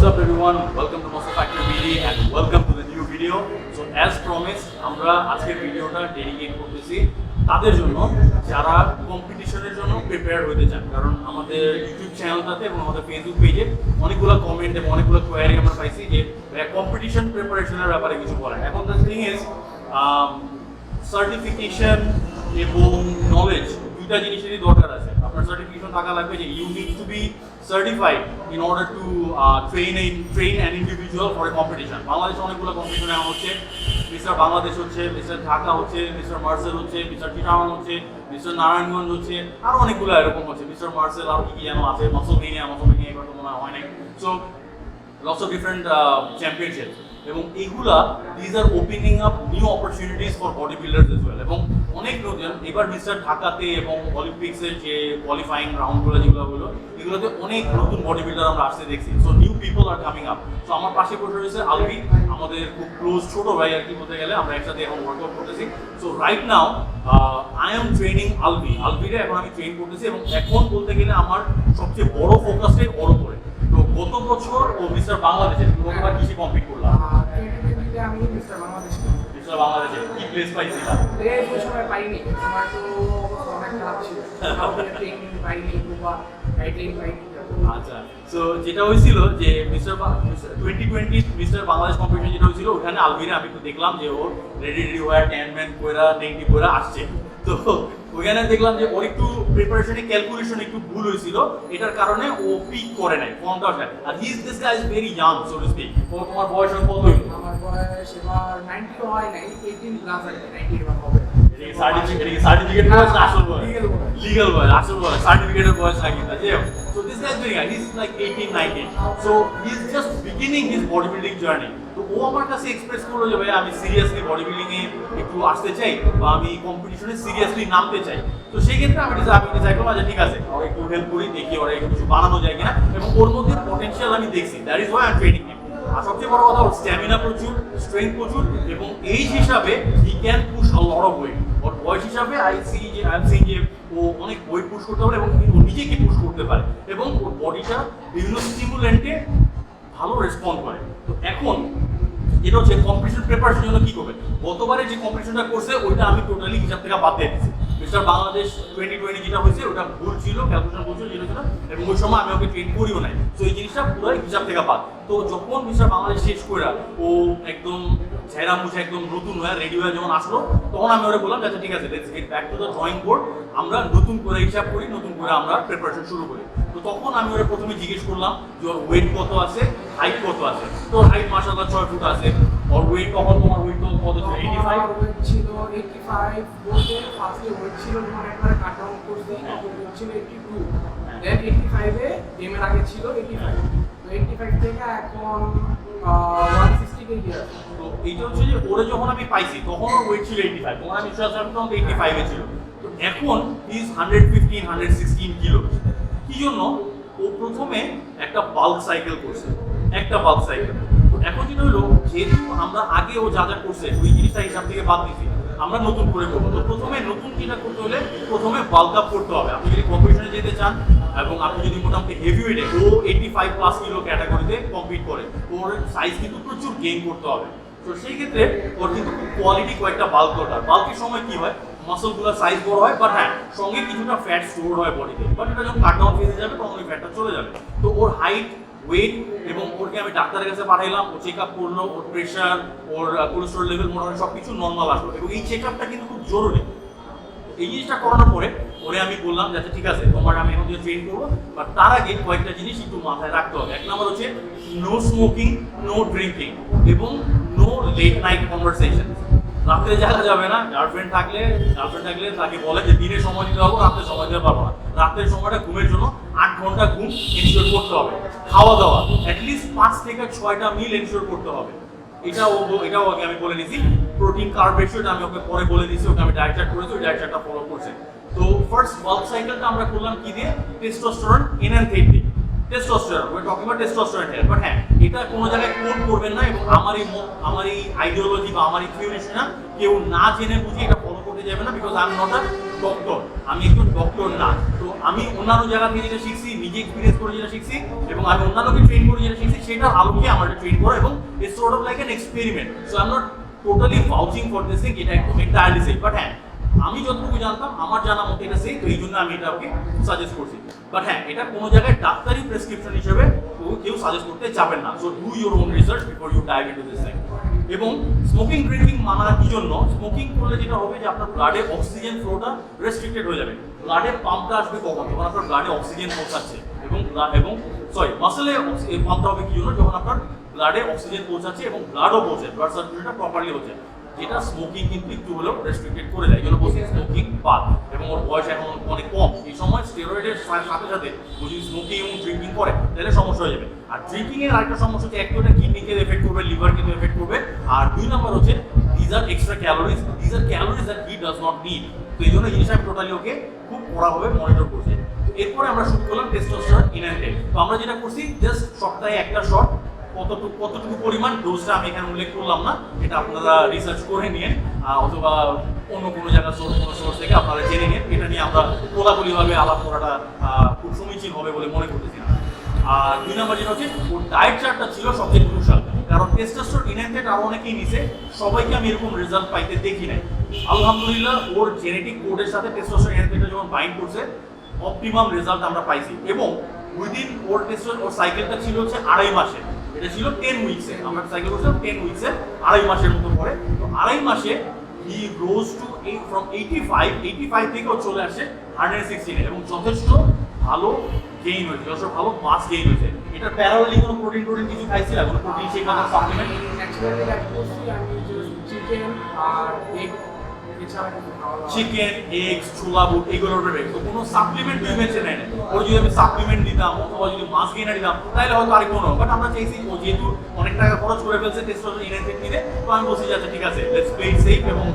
up everyone? Welcome to Muscle Factory BD and welcome to the new video. So as promised, আমরা আজকের ভিডিওটা dedicate করতেছি তাদের জন্য যারা কম্পিটিশনের জন্য প্রিপেয়ার হতে চান। কারণ আমাদের ইউটিউব চ্যানেলটাতে এবং আমাদের ফেসবুক পেজে অনেকগুলো কমেন্ট এবং অনেকগুলো কোয়ারি আমরা পাইছি যে কম্পিটিশন প্রিপারেশনের ব্যাপারে কিছু বলেন। এখন দ্য থিং ইজ সার্টিফিকেশন এবং নলেজ দুইটা জিনিসেরই দরকার আছে। আপনার সার্টিফিকেশন থাকা লাগবে যে you need to be certified in order to train an individual for a competition. বাংলাদেশে অনেকগুলো কম্পিটিশন এমন হচ্ছে, মিস্টার বাংলাদেশ হচ্ছে, মিস্টার ঢাকা হচ্ছে, মিস্টার মার্সেল হচ্ছে, মিস্টার চিটাগাং হচ্ছে, মিস্টার নারায়ণগঞ্জ হচ্ছে, আরো অনেকগুলো এরকম হচ্ছে। মিস্টার মার্সেল আর কি যেন আছে, মাসলমেনিয়া এবার তো মনে হয় নাই। So lots of different championships এবং এইগুলা these are opening up new opportunities for bodybuilders as well. এবং অনেক নতুন এবার মিস্টার ঢাকাতে এবং অলিম্পিক্সের যে কোয়ালিফাইং রাউন্ডগুলো যেগুলো হলো এগুলোতে অনেক নতুন বডি বিল্ডার আমরা আসতে দেখছি। So new people are coming up. So আমার পাশে বসে রয়েছে আলভি, আমাদের খুব ক্লোজ ছোট ভাই আর কি বলতে গেলে, আমরা একসাথে এখন ওয়ার্কআউট করতেছি। So right now I am training আলভিরে এখন আমি ট্রেন করতেছি এবং এখন বলতে গেলে আমার সবচেয়ে বড় ফোকাসটাই ওর উপরে। তো গত বছর ও মিস্টার বাংলাদেশে গতবার কিসে কমপ্লিট করলাম? আমি মিস্টার বাংলাদেশে কি প্লেস পাইছিলাম? ওই সময় পাইনি, আমার তো অনেক খারাপ ছিল, ট্রেনিং পাইনি বা গাইডলাইন পাইনি। আচ্ছা, সো যেটা হয়েছিল যে মিস্টার 2020 মিস্টার বাংলাদেশ কম্পিটিশন যেটা হয়েছিল ওখানে আলভিরে আমি একটু দেখলাম যে ও রেডি হয়ে ট্যান ম্যান কইরা নেগেটিভ কইরা আসছে। তো ওইখানে দেখলাম যে ওর একটু প্রিপারেশনে ক্যালকুলেশন একটু ভুল হয়েছিল, এটার কারণে ও পিক করে নাই ফর্মটা। আর this guy is very young so to speak. তোমার বয়স কত হইল? আমার বয়স এবার 90 হয় নাই, 18 প্লাস আছে, 90 এবার হবে। সার্টিফিকেট বয়স আসল বয়স, লিগ্যাল বয়স আসল বয়স, সার্টিফিকেটের বয়স নাকি না যে। So this guy is very young, he's like 18, 19. So he's just beginning his bodybuilding journey. তো ও আমার কাছে এক্সপ্রেস করলো যে ভাই আমি সিরিয়াসলি বডি বিল্ডিং এ একটু আসতে চাই বা আমি কম্পিটিশনে সিরিয়াসলি নামতে চাই। তো সেই ক্ষেত্রে আমি ডিসাইড করলাম যে ঠিক আছে ওর একটু হেল্প করি, দেখি ওরা একটু কিছু বানানো যায় কিনা, এবং ওর মধ্যে পটেনশিয়াল আমি দেখছি। That is why I am training him. আর সবচেয়ে বড় কথা ওর স্ট্যামিনা প্রচুর, স্ট্রেংথ প্রচুর, এবং এইজ হিসাবে he can push a lot of weight. ওর বয়স হিসাবে আই এম সিং যে ও অনেক ওয়েট পুশ করতে পারে এবং ও নিজেকে পুশ করতে পারে এবং ওর বডিটা বিভিন্ন স্টিমুলেন্টে ভালো রেসপন্ড করে। তো এখন এটা হচ্ছে কম্পিটিশন প্রিপারেশনের জন্য কি করবে। গতবারে যে কম্পিটিশনটা করছে ওইটা আমি টোটালি হিসাব থেকে বাদ দিয়ে দিচ্ছি। মিস্টার বাংলাদেশ 2020 যেটা হয়েছে ওটা ভুল ছিল, ক্যালকুলেশন ভুল ছিল যেটা ছিল, এবং ওই সময় আমি ওকে ট্রেন করিও নাই। তো এই জিনিসটা পুরোই হিসাব থেকে বাদ। তো যখন মিস্টার বাংলাদেশ শেষ করে ও একদম ঝেড়া মুছে একদম নতুন হয়ে রেডি হয়ে যখন আসলো, তখন আমি ওরা বললাম আচ্ছা ঠিক আছে, let's get back to the drawing board, আমরা নতুন করে হিসাব করি, নতুন করে আমরা প্রিপারেশন শুরু করি। তো তখন আমি ওরা প্রথমে জিজ্ঞেস করলাম যে ওর ওয়েট কত আছে, হাইট কত আছে। তো হাইট মাশাআল্লাহ 6 ফুট আছে। ওর ওয়েট কখন, তোমার ওয়েট কত ছিল? 85 ওয়েট ছিল 85 বলতে ফার্স্টে ওয়েট ছিল যখন একবারে কাট ডাউন করছি তখন ওয়েট ছিল 82, দেন 85 এ এম এর আগে ছিল 85, তো 85 থেকে এখন 160 কেজি আছে। তো এইটা হচ্ছে যে ওরে যখন আমি পাইছি তখন ওর ওয়েট ছিল 85, তখন আমি বিশ্বাস করতাম 85 এ ছিল। তো এখন ইজ 116 কিলো। কি জন্য? ও প্রথমে একটা বাল্ক সাইকেল করছে, একটা বাল্ক সাইকেল। তো এখন যেটা হলো যেহেতু আমরা আগে ও যা যা করছে ওই জিনিসটা হিসাব থেকে বাদ দিচ্ছি, আমরা নতুন করে করবো। তো প্রথমে নতুন যেটা করতে হলে প্রথমে বাল্ক আপ করতে হবে। আপনি যদি কম্পিটিশনে যেতে চান এবং আপনি যদি মোটামুটি হেভি ওয়েটে, ও 85 প্লাস কিলো ক্যাটাগরিতে কম্পিট করে, ওর সাইজ কিন্তু প্রচুর গেইন করতে হবে। তো সেই ক্ষেত্রে ওর কিন্তু কোয়ালিটি কয়েকটা বাল্ক দরকার। বাল্কের সময় কি হয়, মাসলগুলোর সাইজ বড় হয়, বাট হ্যাঁ সঙ্গে কিছুটা ফ্যাট স্টোর হয় বডিতে, বাট এটা যখন কাট ডাউন ফেজে যাবে তখন ওই ফ্যাটটা চলে যাবে। তো ওর হাইট, ওয়েট, এবং ওরকে আমি ডাক্তারের কাছে পাঠাইলাম, ও চেক আপ করলো, ওর প্রেশার, ওর কোলেস্ট্রল লেভেল মোটামুটি সব কিছু নর্মাল আসলো, এবং এই চেক আপটা কিন্তু খুব জরুরি। এই জিনিসটা করানোর পরে ওরে আমি বললাম যে আচ্ছা ঠিক আছে তোমার আমি এখন দিয়ে ট্রেন করবো, বাট তার আগে কয়েকটা জিনিস একটু মাথায় রাখতে হবে। এক নম্বর হচ্ছে নো স্মোকিং, নো ড্রিঙ্কিং, এবং নো লেট নাইট কনভারসেশন। রাত্রে জায়গা যাবে না। গার্লফ্রেন্ড থাকলে তাকে বলে যে দিনে সময় দিতে পারবো, রাত্রে সময় দিতে পারবো না। রাত্রের সময়টা ঘুমের জন্য 8 ঘন্টা ঘুম এনশিওর করতে হবে। খাওয়া দাওয়া অ্যাটলিস্ট 5 থেকে 6টা মিল এনশিওর করতে হবে। এটাও ওকে আমি বলে দিয়েছি। প্রোটিন কার্ব রেশিওটা আমি ওকে পরে বলে দিয়েছি, ওকে আমি ডায়েট চার্ট করেছি, ওই ডায়েট চার্টটা ফলো করছে। তো ফার্স্ট বাল্ক সাইকেলটা আমরা করলাম কি দিয়ে? টেস্টোস্টেরন এনহ্যান্সেড দিয়ে। Testosterone, we talking about testosterone here, but হ্যাঁ এটা কোনো জায়গায় কোট করবেন না, এবং আমার এই আইডিওলজি বা আমার এই থিওরি না কেউ না জেনে বুঝে এটা ফলো করতে যাবে না, because I am not a doctor, আমি একজন ডক্টর না। তো আমি অন্যান্য জায়গা থেকে যেটা শিখছি, নিজে এক্সপিরিয়েন্স করে যেটা শিখছি, এবং আমি অন্যান্যকে ট্রেন করে যেটা শিখছি, সেটার আলোকে আমার ট্রেন করা, এবং it's sort of like an experiment. So I am not totally ভাউচিং for this thing, এটা একদম এন্টায়ারলি সেফ, বাট হ্যাঁ আমি যতটুকু জানতাম আমার জানা মতো এটা সেফ, তো এই জন্য আমি এটা ওকে সাজেস্ট করছি। বাট হ্যাঁ, এটা কোনো জায়গায় ডাক্তারি প্রেসক্রিপশন হিসেবে কেউ সাজেস্ট করতে যাবেন না। So do your own research before you dive into this thing. এবং স্মোকিং ড্রিঙ্কিং মানা কি জন্য? স্মোকিং করলে যেটা হবে যে আপনার ব্লাডে অক্সিজেন ফ্লোটা রেস্ট্রিক্টেড হয়ে যাবে। ব্লাডে পাম্পটা আসবে কখন? যখন আপনার ব্লাডে অক্সিজেন পৌঁছাচ্ছে, এবং মাসেলে পাম্পটা হবে কি জন্য? যখন আপনার ব্লাডে অক্সিজেন পৌঁছাচ্ছে এবং ব্লাডও পৌঁছে, ব্লাড সার্কুলেশনটা প্রপারলি হচ্ছে, যেটা স্মোকিং কিন্তু একটু হলেও রেস্ট্রিক্টেড করে দেয়। এই জন্য বলছি স্মোকিং বাদ। এবং ওর বয়স এখন অনেক কম, এই সময় স্টেরয়েডের সাথে সাথে ও যদি স্মোকিং এবং ড্রিঙ্কিং করে তাহলে সমস্যা হয়ে যাবে। আর ড্রিঙ্কিং এর আরেকটা সমস্যা হচ্ছে, এক তো এটা কিডনিকে এফেক্ট করবে, লিভারকে এফেক্ট করবে, আর 2 নাম্বার হচ্ছে these are extra calories, these are calories that he does not need. তো এই জন্য এই জিনিসটা আমি টোটালি ওকে খুব কড়াভাবে মনিটর করছি। এরপরে আমরা শুরু করলাম টেস্টোস্টেরন ইনটেক। তো আমরা যেটা করছি, জাস্ট সপ্তাহে একটা শট, কতটুকু পরিমাণ ডোজটা আমি এখানে উল্লেখ করলাম না, এটা আপনারা রিসার্চ করে নিয়ে অথবা অন্য কোনো জায়গা সোর্স থেকে আপনারা জেনে নিন। এটা নিয়ে আমরা কোলাকুলিভাবে আলাপ করাটা খুব সমীচীন হবে বলে মনে করতেছি না। আর 2 নাম্বার যেটা হচ্ছে, ওর ডায়েট চার্টটা ছিল সবচেয়ে ক্রুশাল, কারণ টেস্টোস্টেরন ইনটেক আরো অনেকেই নিছে, সবাইকে আমি এরকম রেজাল্ট পাইতে দেখি নাই। আলহামদুলিল্লাহ ওর জেনেটিক কোডের সাথে টেস্টোস্টেরন ইনটেকটা যখন বাইন্ড করছে, অপটিমাম রেজাল্ট আমরা পাইছি। এবং উইদিন ওর সাইকেলটা ছিল হচ্ছে 2.5 মাসে, এটা ছিল 10 উইকসে, আমরা সাইকেল করছিলাম 10 উইকসে, 2.5 মাসের মতো পরে। তো 2.5 মাসে হি রোজ টু ফ্রম 85 থেকেও চলে আসে 116, এবং যথেষ্ট ভালো গেইন হয়েছে, যথেষ্ট ভালো মাস গেইন হয়েছে। এটা প্যারালালি কোনো প্রোটিন কিছু খাইছিল, কোনো প্রোটিন শেক বা সাপ্লিমেন্ট? অ্যাকচুয়ালি আমি চিকেন আর এগ, এছাড়া কিছু খাওয়া দাওয়া, চিকেন, এগস, ছোলা বুট, এগুলোর উপরে তো কোনো সাপ্লিমেন্ট দুই মেনশন নেয় না। ওর যদি আমি সাপ্লিমেন্ট দিতাম অথবা যদি মাস গেইনার দিতাম তাহলে হয়তো আরেকটু কোনো, বাট আমরা চাইছি ও যেহেতু অনেক টাকা খরচ করে ফেলছে টেস্টোস্টেরন ইনটেক নিতে, তো আমি বলছি যে আচ্ছা ঠিক আছে, লেটস প্লে ইট সেফ, এবং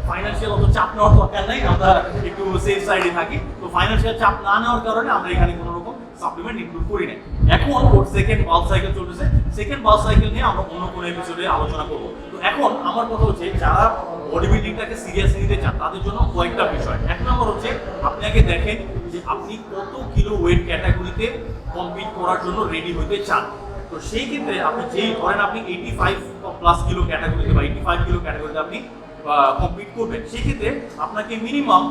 ফাইন্যান্সিয়াল অত চাপ নেওয়ার দরকার নাই, আমরা একটু সেফ সাইডে থাকি। তো ফাইন্যান্সিয়াল চাপ না নেওয়ার কারণে আমরা এখানে কোনো রকম সাপ্লিমেন্ট ইনক্লুড করি না। এখন ওর সেকেন্ড বাল্ক সাইকেল চলতেছে, সেকেন্ড বাল্ক সাইকেল নিয়ে আমরা অন্য কোনো এপিসোডে আলোচনা করবো। তো এখন আমার কথা হচ্ছে, যারা বডি বিল্ডিংটাকে সিরিয়াসলি নিতে চান তাদের জন্য কয়েকটা বিষয়। 1 নম্বর হচ্ছে, আপনি আগে দেখেন যে আপনি কত কিলো ওয়েট ক্যাটাগরিতে কম্পিট করার জন্য রেডি হতে চান। তো সেই ক্ষেত্রে আপনি যেই ধরেন আপনি 85+ কিলো ক্যাটাগরিতে বা 85 কিলো ক্যাটাগরিতে আপনি কম্পিট করবেন, সেই ক্ষেত্রে আপনাকে মিনিমাম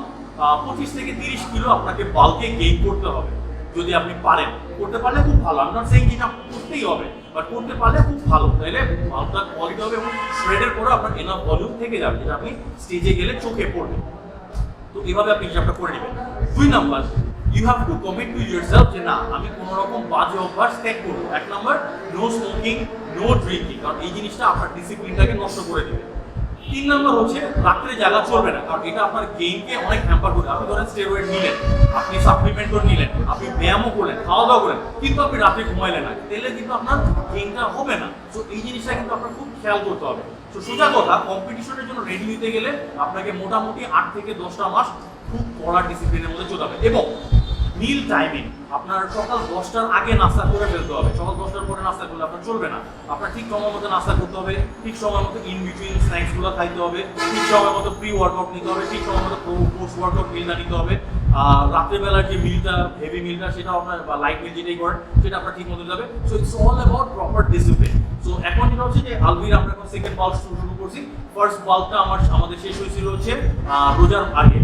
25 থেকে 30 কিলো আপনাকে বাল্কে গেইন করতে হবে। যদি আপনি পারেন, করতে পারলে খুব ভালো, আমি নট সেইং যেটা করতেই হবে, বাট করতে পারলে খুব ভালো, তাহলে বাল্কটা কোয়ালিটি হবে এবং শ্রেডের পরে আপনার এনাফ ভলিউম থেকে যাবে, যেটা আপনি স্টেজে গেলে চোখে পড়বে। তো এইভাবে আপনি হিসাবটা করে নেবেন। 2 number, you have to commit to yourself যে না, আমি কোনো রকম বাজে অভ্যাস ত্যাগ করবো। 1 number, no smoking, no drinking, কারণ এই জিনিসটা আপনার ডিসিপ্লিনটাকে নষ্ট করে দেবে। 3 নাম্বার হচ্ছে, রাত্রে জাগা চলবে না, কারণ এটা আপনার গেইনকে অনেক হ্যাম্পার করবে। আপনি ধরেন স্টেরয়েড নিলেন, আপনি সাপ্লিমেন্টও নিলেন, আপনি ব্যায়ামও করলেন, খাওয়া দাওয়া করেন, কিন্তু আপনি রাত্রে ঘুমাইলেন না, তাহলে কিন্তু আপনার গেইনটা হবে না। তো এই জিনিসটা কিন্তু আপনার খুব খেয়াল করতে হবে। তো সোজা কথা, কম্পিটিশনের জন্য রেডি হতে গেলে আপনাকে মোটামুটি 8 থেকে 10টা মাস খুব কড়া ডিসিপ্লিনের মধ্যে চলতে হবে। এবং মিল টাইমিং, আপনার সকাল 10টার আগে নাস্তা করে ফেলতে হবে। সকাল 10টার পরে নাস্তা করলে আপনার চলবে না। আপনার ঠিক সময় মতো নাস্তা করতে হবে, ঠিক সময় মতো ইন বিটুইন স্ন্যাক্সগুলো খাইতে হবে, ঠিক সময় মতো প্রি ওয়ার্কআউট নিতে হবে, ঠিক সময় মতো পোস্ট ওয়ার্কআউট মিলটা নিতে হবে। রাত্রেবেলার যে মিলটা, হেভি মিলটা, সেটা আপনার বা লাইট মিল যেটাই করেন সেটা আপনার ঠিক মতো যাবে। So it's all about proper discipline. So এখন যেটা হচ্ছে যে আলভির আমরা এখন সেকেন্ড বাল্ক শুরু করছি। ফার্স্ট বাল্কটা আমাদের শেষ হয়েছিল হচ্ছে রোজার আগে,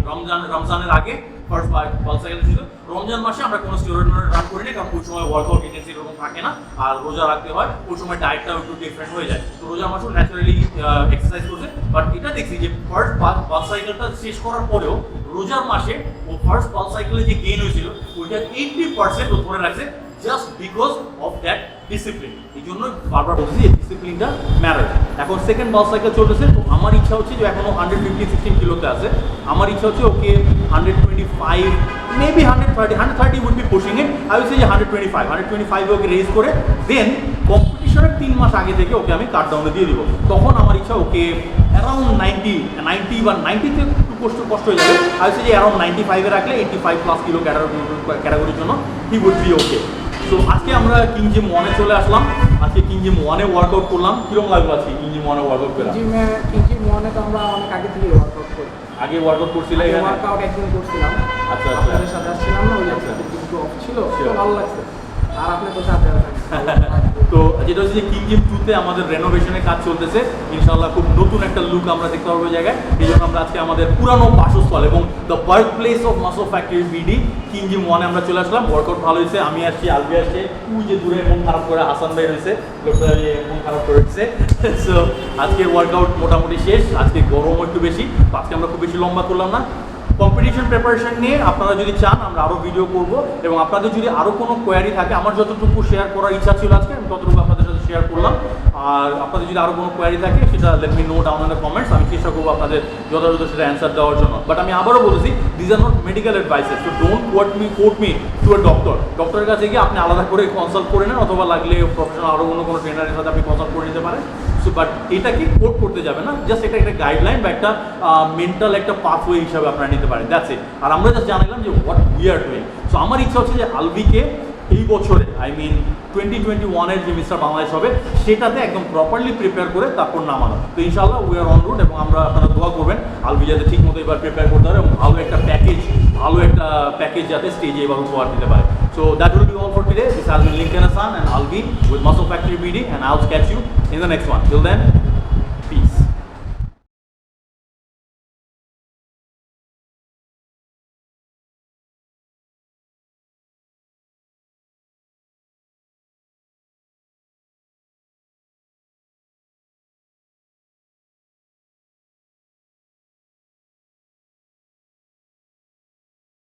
রমজানের আগে ফার্স্ট বাল্ক সাইকেল ছিল। রমজান মাসে আমরা কোনো স্টেরয়েড রান করি না, কারণ ওই সময় ওয়ার্কআউট ইন্টেন্সিটি এরকম থাকে না, আর রোজা রাখতে হয়, ওই সময় ডায়েটটাও একটু ডিফারেন্ট হয়ে যায়। তো রোজার মাসেও ন্যাচারালি এক্সারসাইজ করছে। বাট এটা দেখছি যে ফার্স্ট বাল্ক সাইকেলটা শেষ করার পরেও রোজার মাসে ও ফার্স্ট বাল্ক সাইকেলে যে গেইন হয়েছিল ওইটা 80% ও ধরে রাখছে, just because of that discipline. এই জন্য বারবার বলছি যে ডিসিপ্লিনটা ম্যাটার। এখন সেকেন্ড বাল্ক সাইকেল চলতেছে, তো আমার ইচ্ছা হচ্ছে যে এখনো 115-16 কিলোতে আছে, আমার ইচ্ছা হচ্ছে okay 125, maybe 130 would be pushing it. I would say 125 okay raise করে দেন কম্পিটিশনের 3 মাস আগে থেকে ওকে আমি কাট ডাউনে দিয়ে দিব। তখন আমার ইচ্ছা ওকে অ্যারাউন্ড 90 বা 90-তে একটু কষ্ট হয়ে যাবে। I would say যে অ্যারাউন্ড 95-এ রাখলে 85+ কিলো ক্যাটাগরির জন্য he would be okay. তো আজকে আমরা কিং জিম 1-এ চলে আসলাম। আজকে কিং জিম 1-এ ওয়ার্কআউট করলাম। কিরকম লাগলো আজকে কিং জিম 1-এ ওয়ার্কআউট করা? কিং জিম ওয়ানে তো আমরা অনেক আগে থেকে ওয়ার্কআউট করি। আগে ওয়ার্কআউট করছিলে এখানে? ওয়ার্কআউট একদিন করছিলাম, আচ্ছা আচ্ছা আপনাদের সাথে আসছিলাম না, ওই আচ্ছা। একটু অফ ছিল, তো Sure. ভালো লাগছে। আর আপনি তো সাথে আছেন। তো যেটা হচ্ছে যে কিং জিম 2-তে আমাদের রেনোভেশনের কাজ চলতেছে, ইনশাআল্লাহ খুব নতুন একটা লুক আমরা দেখতে পারবো ওই জায়গায়। এই জন্য আমরা আজকে আমাদের পুরানো বাসস্থল এবং the birth place of Muscle Factory BD King Gym 1-এ আমরা চলে আসলাম। ওয়ার্কআউট ভালো হয়েছে, আমি আসছি, আলবি আসছে, ওই যে দূরে মন খারাপ করে হাসান ভাই রয়েছে, লোকটা মন খারাপ করে রয়েছে। সো আজকের ওয়ার্কআউট মোটামুটি শেষ, আজকে গরম একটু বেশি, তো আজকে আমরা খুব বেশি লম্বা করলাম না। কম্পিটিশন প্রিপারেশন নিয়ে আপনারা যদি চান আমরা আরও ভিডিও করব, এবং আপনাদের যদি আরও কোনো কোয়ারি থাকে, আমার যতটুকু শেয়ার করার ইচ্ছা ছিল আজকে আমি ততটুকু আপনাদের সাথে শেয়ার করলাম। আর আপনাদের যদি আরও কোনো কোয়ারি থাকে সেটা let me no down in the comments, আমি চেষ্টা করবো আপনাদের যথাযথ সেটা অ্যান্সার দেওয়ার জন্য। বাট আমি আবারও বলেছি, this are not medical advices, so don't quote me to a doctor. ডক্টরের কাছে গিয়ে আপনি আলাদা করে কনসাল্ট করে নেন, অথবা লাগলে প্রফেশনাল আরও অন্য কোনো ট্রেনারের সাথে আপনি কনসাল্ট করে নিতে পারেন। সো বাট এটাকে কোট করতে যাবে না, জাস্ট এটা একটা গাইডলাইন বা একটা মেন্টাল একটা পাথওয়ে হিসাবে আপনারা নিতে পারেন, দ্যাটস ইট। আর আমরা জাস্ট জানালাম যে what we are doing. So আমার ইচ্ছা হচ্ছে যে আলবিকে এই বছরে, আই মিন 2021-এর যে মিস্টার বাংলাদেশ হবে সেটাতে একদম প্রপারলি প্রিপেয়ার করে তারপর নামানো। তো ইনশাআল্লাহ উই আর অন রুট, এবং আমরা আপনারা দোয়া করবেন আলবি যাতে ঠিক মতো এবার প্রিপেয়ার করতে পারে এবং ভালো একটা প্যাকেজ যাতে স্টেজে এবার উপহার দিতে পারে। So that will be all for today. This has been Lincoln Hassan and Alvi with Muscle Factory BD, and I'll catch you in the next one. Till then,